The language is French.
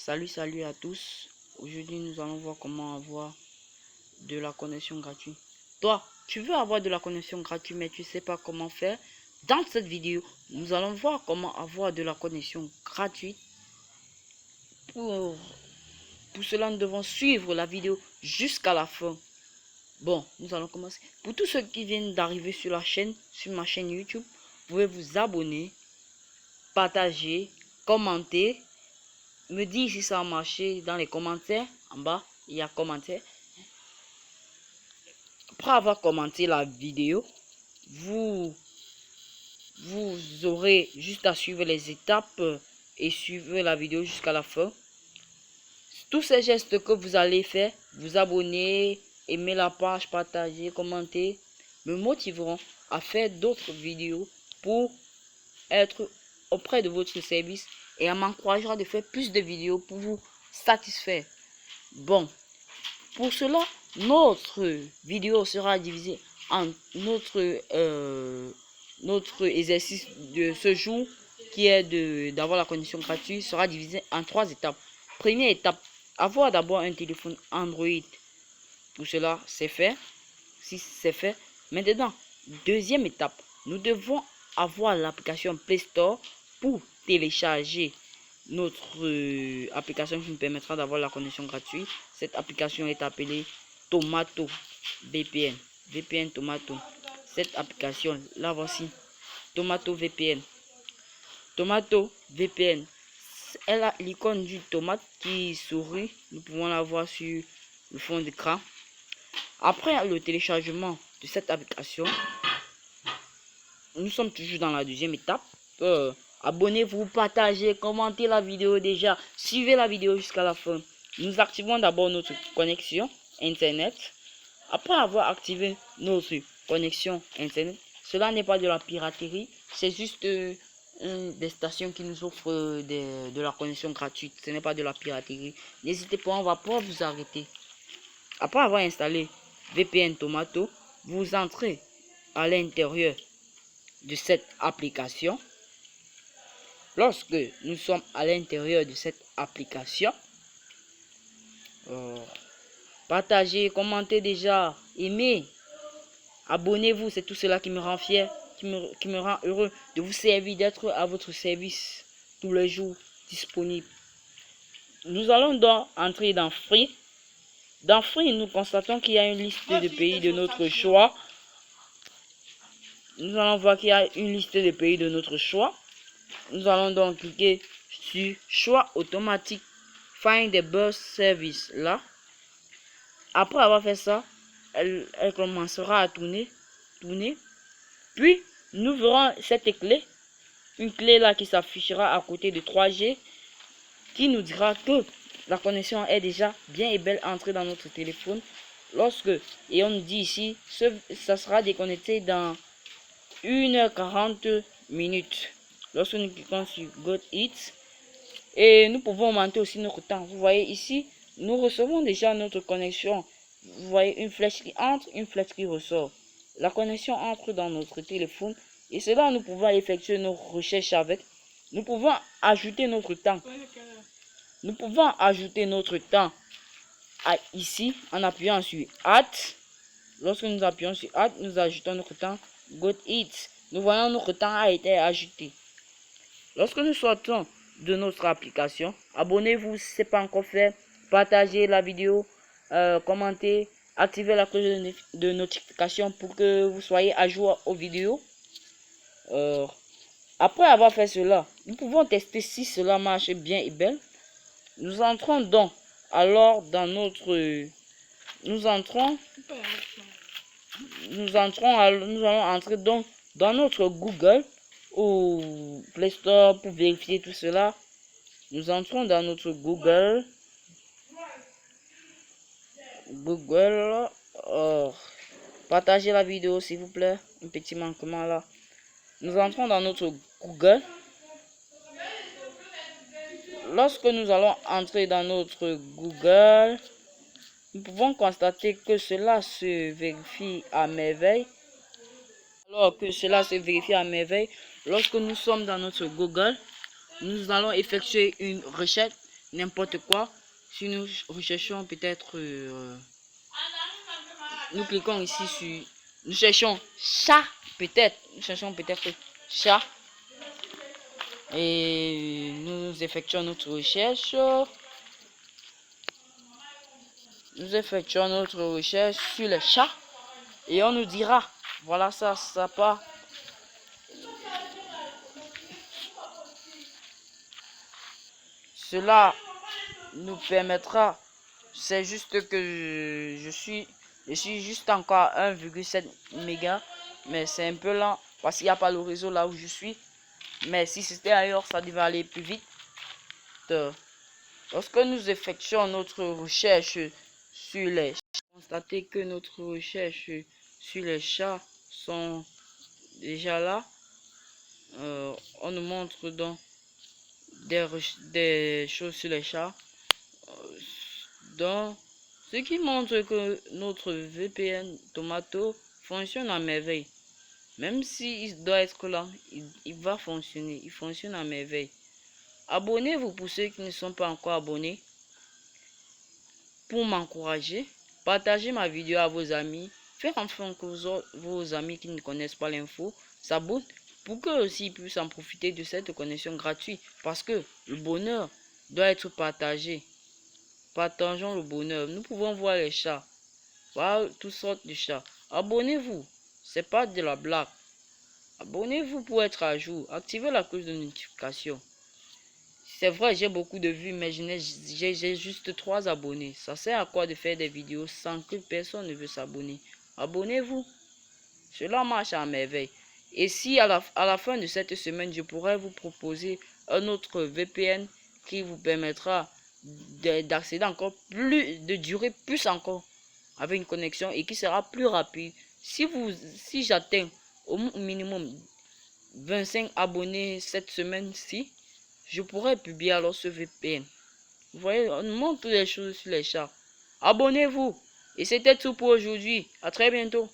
Salut à tous. Aujourd'hui, nous allons voir comment avoir de la connexion gratuite. Toi, tu veux avoir de la connexion gratuite, mais tu sais pas comment faire. Dans cette vidéo, nous allons voir comment avoir de la connexion gratuite. Pour cela, nous devons suivre la vidéo jusqu'à la fin. Bon, nous allons commencer. Pour tous ceux qui viennent d'arriver sur la chaîne, sur ma chaîne YouTube, vous pouvez vous abonner, partager, commenter. Me dire si ça a marché dans les commentaires. En bas, il y a commentaires. Après avoir commenté la vidéo, vous aurez juste à suivre les étapes et suivre la vidéo jusqu'à la fin. Tous ces gestes que vous allez faire, vous abonner, aimer la page, partager, commenter, me motiveront à faire d'autres vidéos pour être auprès de votre service et m'encouragera de faire plus de vidéos pour vous satisfaire. Bon, pour cela, notre vidéo sera divisée en notre exercice de ce jour qui est d'avoir la connexion gratuite sera divisé en 3 étapes. Première étape, avoir d'abord un téléphone Android. Pour cela, c'est fait. Si c'est fait, maintenant, deuxième étape, nous devons avoir l'application Play Store pour télécharger notre application qui nous permettra d'avoir la connexion gratuite. Cette application est appelée Tomato VPN. VPN Tomato. Cette application, là voici. Tomato VPN. Tomato VPN. Elle a l'icône du tomate qui sourit. Nous pouvons la voir sur le fond d'écran. Après le téléchargement de cette application, nous sommes toujours dans la deuxième étape. Abonnez-vous, partagez, commentez la vidéo déjà. Suivez la vidéo jusqu'à la fin. Nous activons d'abord notre connexion Internet. Après avoir activé notre connexion Internet, cela n'est pas de la piraterie. C'est juste des stations qui nous offrent de la connexion gratuite. Ce n'est pas de la piraterie. N'hésitez pas, on va pas vous arrêter. Après avoir installé VPN Tomato, vous entrez à l'intérieur de cette application. Lorsque nous sommes à l'intérieur de cette application, partagez, commentez déjà, aimez, abonnez-vous, c'est tout cela qui me rend fier, qui me rend heureux de vous servir, d'être à votre service tous les jours disponible. Nous allons donc entrer dans Free. Dans Free, nous constatons qu'il y a une liste de pays de notre choix. Nous allons voir qu'il y a une liste de pays de notre choix. Nous allons donc cliquer sur choix automatique Find the bus service là. Après avoir fait ça, elle commencera à tourner. Puis nous verrons cette clé, une clé là qui s'affichera à côté de 3G, qui nous dira que la connexion est déjà bien et belle entrée dans notre téléphone. Et on nous dit ici, ça sera déconnecté dans 1h40 minutes. Lorsque nous cliquons sur Got It, et nous pouvons augmenter aussi notre temps. Vous voyez ici, nous recevons déjà notre connexion. Vous voyez une flèche qui entre, une flèche qui ressort. La connexion entre dans notre téléphone et c'est là nous pouvons effectuer nos recherches avec. Nous pouvons ajouter notre temps. Nous pouvons ajouter notre temps ici en appuyant sur Add. Lorsque nous appuyons sur Add, nous ajoutons notre temps. Got It. Nous voyons notre temps a été ajouté. Lorsque nous sortons de notre application, abonnez-vous si ce n'est pas encore fait, partagez la vidéo, commentez, activez la cloche de notification pour que vous soyez à jour aux vidéos. Après avoir fait cela, nous pouvons tester si cela marche bien et belle. Nous entrons donc alors dans notre nous allons entrer donc dans notre Google ou Play Store pour vérifier tout cela. Nous entrons dans notre Google. Partagez la vidéo s'il vous plaît. Un petit manquement là. Nous entrons dans notre Google. Lorsque nous allons entrer dans notre Google, nous pouvons constater que cela se vérifie à merveille. Alors que cela se vérifie à merveille, lorsque nous sommes dans notre Google, nous allons effectuer une recherche n'importe quoi, si nous recherchons peut-être, nous cliquons ici sur, nous cherchons chat, peut-être, nous cherchons peut-être chat, et nous effectuons notre recherche. Nous effectuons notre recherche sur les chats et on nous dira, voilà ça part. Cela nous permettra, c'est juste que je suis juste encore à 1,7 mégas, mais c'est un peu lent parce qu'il n'y a pas le réseau là où je suis. Mais si c'était ailleurs, ça devait aller plus vite. Lorsque nous effectuons notre recherche sur les chats, constatez que notre recherche sur les chats sont déjà là. On nous montre donc des choses sur les chats. Donc, ce qui montre que notre VPN Tomato fonctionne à merveille. Même s'il doit être là, il va fonctionner. Il fonctionne à merveille. Abonnez-vous pour ceux qui ne sont pas encore abonnés. Pour m'encourager, partagez ma vidéo à vos amis. Faites enfin que vos amis qui ne connaissent pas l'info s'abonnent pour qu'eux aussi puissent en profiter de cette connexion gratuite. Parce que le bonheur doit être partagé. Partageons le bonheur. Nous pouvons voir les chats. Voir toutes sortes de chats. Abonnez-vous. C'est pas de la blague. Abonnez-vous pour être à jour. Activez la cloche de notification. C'est vrai, j'ai beaucoup de vues, mais j'ai juste 3 abonnés. Ça sert à quoi de faire des vidéos sans que personne ne veut s'abonner? Abonnez-vous. Cela marche à merveille. Et si à la fin de cette semaine, je pourrais vous proposer un autre VPN qui vous permettra d'accéder encore plus, de durer plus encore avec une connexion et qui sera plus rapide. Si j'atteins au minimum 25 abonnés cette semaine-ci, je pourrais publier alors ce VPN. Vous voyez, on montre toutes les choses sur les chats. Abonnez-vous. Et c'était tout pour aujourd'hui. À très bientôt.